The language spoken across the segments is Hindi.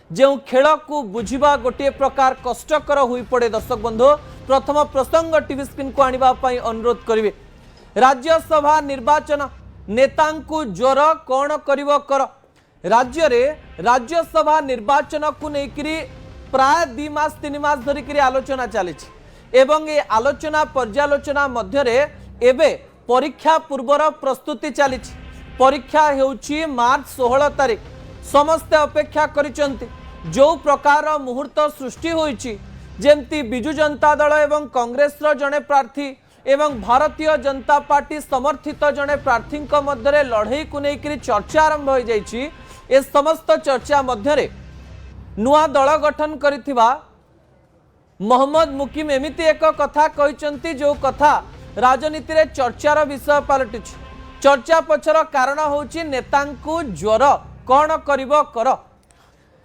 जो खेल को बुझा गोटे प्रकार कष्टकर हो पड़े। दर्शक बंधु प्रथम प्रसंग टीवी स्क्रीन को आने अनुरोध करेंगे। राज्यसभा निर्वाचन नेतांकु ज्वर कौन कर राज्य रे राज्यसभा निर्वाचन को लेकर प्राय 2 मास 3 मास धरिक आलोचना चली एवं ये आलोचना पर्यालोचना मध्य एबे परीक्षा पूर्वर प्रस्तुति चली। परीक्षा हेउची मार्च 16 तारिख। समस्ते अपेक्षा करिसंती जो प्रकार मुहूर्त सृष्टि होईची जेमती बिजु जनता दल एवं कांग्रेस जड़े प्रार्थी एवं भारतीय जनता पार्टी समर्थित जड़े प्रार्थी मध्य लड़ई को लेकर चर्चा आरंभ हो जाइए। ए समस्त चर्चा मध्य नुआ दल गठन करिथिबा मोहम्मद मुकीम एमिति एक कथा कहते जो कथा राजनीति रे चर्चार विषय पलटि। चर्चा पछर कारण होची नेतांकु ज्वर कौन कर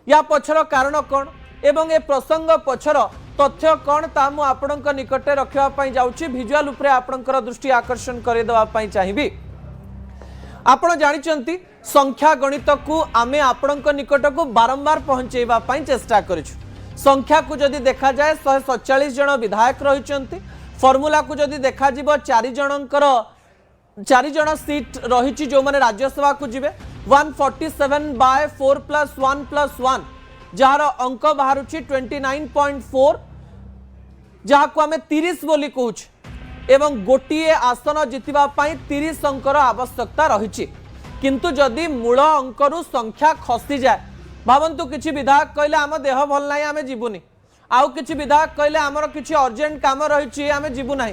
या पछर कारण कौन एवं ए प्रसंग पछर तथ्य कौन ता मु आपणक निकटे रखिबा पई जाउची। भिजुअल उपरे आपणकर दृष्टि आकर्षण करे देबा पई चाहिबी। आपण जानिचंती संख्या गणित को आमे आपणक निकट को बारंबार पहुंचेबा पई चेष्टा करिछु। संख्या को जदि देखा जाए 147 जन विधायक रहिचंती। फॉर्मूला को जदि देखा जीव 4 जन सीट रही जो माने राज्यसभा को जीवे 147/4+1+1 जार अंक बाहर 29.4 जहाँ को आम 30 बोली कहूँ एवं गोटे आसन जितवा 30 अंकर आवश्यकता रही। किंतु जदि मूल अंकरु संख्या खसी जाए भावंतु किसी विधायक कहले आम देह भल ना आम जीवनी आउ किसी विधायक कहले आमर किसी अर्जेंट काम रही आम जीवु ना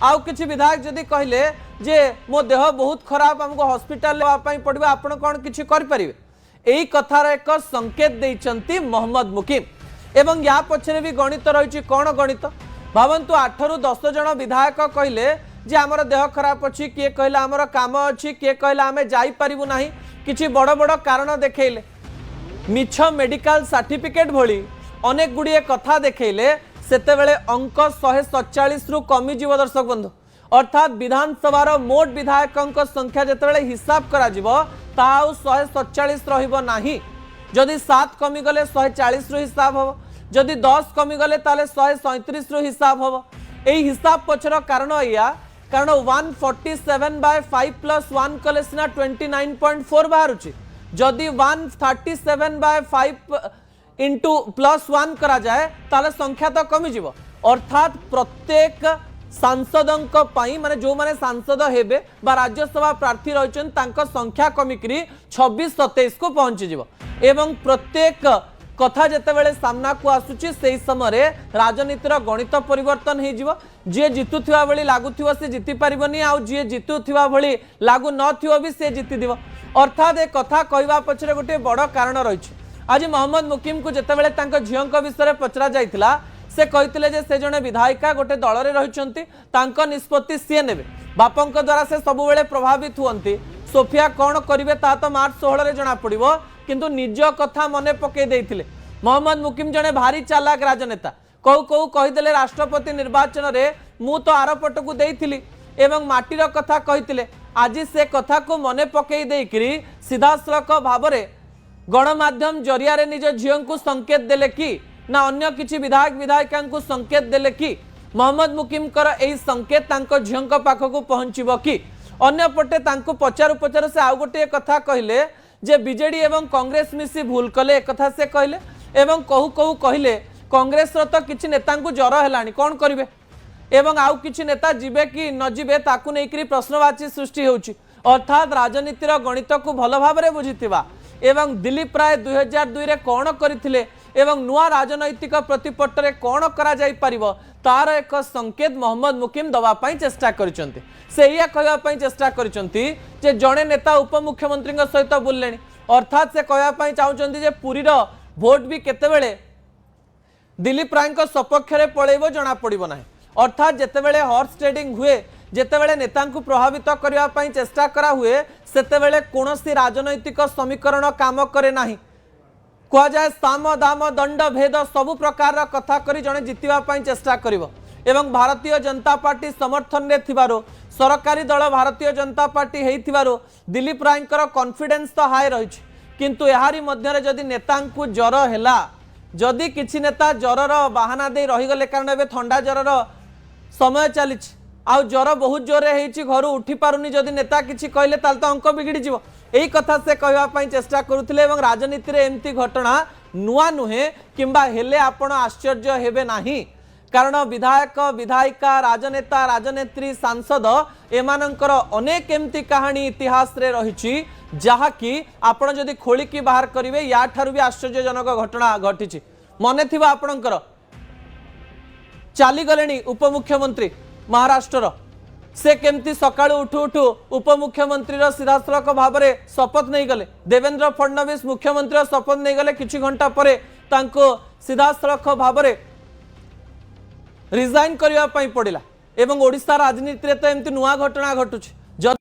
आउ किसी विधायक जदि कहले जे मो देह बहुत खराब आमको हॉस्पिटल लेवाई पड़ो आपण कौन किसी करें यही कथार एक संकेत देइचंती मोहम्मद मुकीम। एवं या पछरे भी गणित रही कौन गणित भावंतु 8 ରୁ 10 जन विधायक कहले जे आमर देह खराब अच्छी किए कहला आमर काम अच्छी किए कहला आम जापरू ना कि बड़ बड़ कारण देखले मिछ मेडिकल सर्टिफिकेट भली अनेक गुड़िए कथा देखले सेतेबेले अंक 147 रु कमिजिव। दर्शक बंधु अर्थात विधानसभार मोट विधायक संख्या जितेबाला हिसाब करा 147 रहिबो नाही। जदि 7 कमिगले 140 रु हिसाब हम जदि 10 कमिगले 137 रु हिसाब हम। यही हिसाब पछर कारण या कारण 147/5+1 कले सिना 29.4 बाहर जदि 137/5 इंटू +1 करा जाए ताले संख्या तो कमिजिव। अर्थात प्रत्येक सांसदों माने जो माने सांसद हेबे बा राज्यसभा प्रार्थी रही संख्या कमिकी 26-27 को पहुंची जीव। एवं प्रत्येक कथा जितेबाला सामना को आसुची से समय राजनीतिर गणित परिवर्तन हो जी जितुवा भली लगुव सी जीति पारनी आउ जी जितुवा भली लागू नथिव भी सी जीतिदिव। अर्थात ए कथा कहवा पछरे गोटे बड़ कारण रही। आज मोहम्मद मुकीम को जितेबाला झील विषय पचरा जाइथिला से कहते जे से जने विधायिका गोटे दल में रही निष्पत्ति सी ने बापा द्वारा से सब बेले प्रभावित हुंती। सोफिया कौन करेंगे ता तो मार्च 16 रे जना पड़ो किंतु निज कथा मने पकई देथिले। मोहम्मद मुकीम जने भारी चालाक राजनेता कहू कहू कहीदेले राष्ट्रपति निर्वाचन रे मु तो आरपट को देइथिली एवं माटीर कथा कहीतिले। आज से कथा को मने पकई देकरी सीधासलख भाव में गणमाध्यम जरिया रे निज झील को संकेत देले कि ना अन्य किसी विधायक विधायिका को संकेत देले कि मोहम्मद मुकीम कर यही संकेत तांको झील पाखक पहुँचब कि अन्य पटे तांको पचारू पचारू से आउ गोटे कथा कहले जे बीजेडी एवं कांग्रेस मिसी भूल कले एक कथा से कहले एवं कहू कहू कहले कांग्रेस तो किसी नेता को ज्वर है कौन करेंगे एवं आउ किसी नेता जीवे कि न जीवे ताकू नहीं प्रश्नवाची सृष्टि होउची। अर्थात राजनीतिर गणित को भल भाव में बुझीथिबा एवं दिलीप राय 2002 रे कौन करथिले एवं नुआ राजनैतिक प्रतिपट रे कौन करा जाई परिबो तार एक संकेत मोहम्मद मुकीम दवाई चेष्टा करिसंती। से या कहवाई चेष्टा करिसंती जे जड़े नेता उपमुख्यमंत्री सहित बुलले अर्थात से कहवाई चाहते जे पुरीर भोट भी केतेबेले दिलीप राय सपक्ष में पलैब जना पड़ो ना। अर्थात जितेबेले हॉर्स ट्रेडिंग हुए जितेबेले नेता को प्रभावित करने चेष्टा करा हुए सेतेबेले कौनसी राजनैतिक समीकरण काम करे नाही। कह जाए साम दाम दंड भेद सबु प्रकार कथा करी जने जितिबा चेष्टा करिवो एवं भारतीय जनता पार्टी समर्थन रे थिबारो सरकारी दल भारतीय जनता पार्टी हेइथिबारो दिलीप राय कॉन्फिडेंस तो हाई रही किंतु यारी मध्य जदि नेता ज्वर है जदि किसी नेता ज्वरर बाहाना दे रहीगले कारण ए थंडा ज्वरर समय चली आउ ज्वर बहुत जोर है घर उठी पारुनी जदि नेता किसी कहले तो अंक बिगड़ी जीव यही कथा से कहवाई चेष्टा करुले राजनीति में एमती घटना नुआ नुहे किंबा हेले आपण आश्चर्य हेबे नाही कारण विधायक विधायिका राजनेता राजनेत्री सांसद एमानंकर अनेक एमती कहानी इतिहास रे रही जहाँकि आपण जदि खोलिकी बाहर करेंगे या ठारू भी आश्चर्यजनक घटना घटी मने थिबा आपणकर चली गले उपमुख्यमंत्री महाराष्ट्र से केमती सका उठू उठू उपमुख्यमंत्री सीधासलख भाव में शपथ नहीं गले देवेंद्र फडणवीस मुख्यमंत्री शपथ नहीं गले किछि घंटा परे तांको सीधासलख भाव में रिजाइन करने पड़ा एवं ओडिशा राजनीति रे तो एमती नुआ घटना घटुछि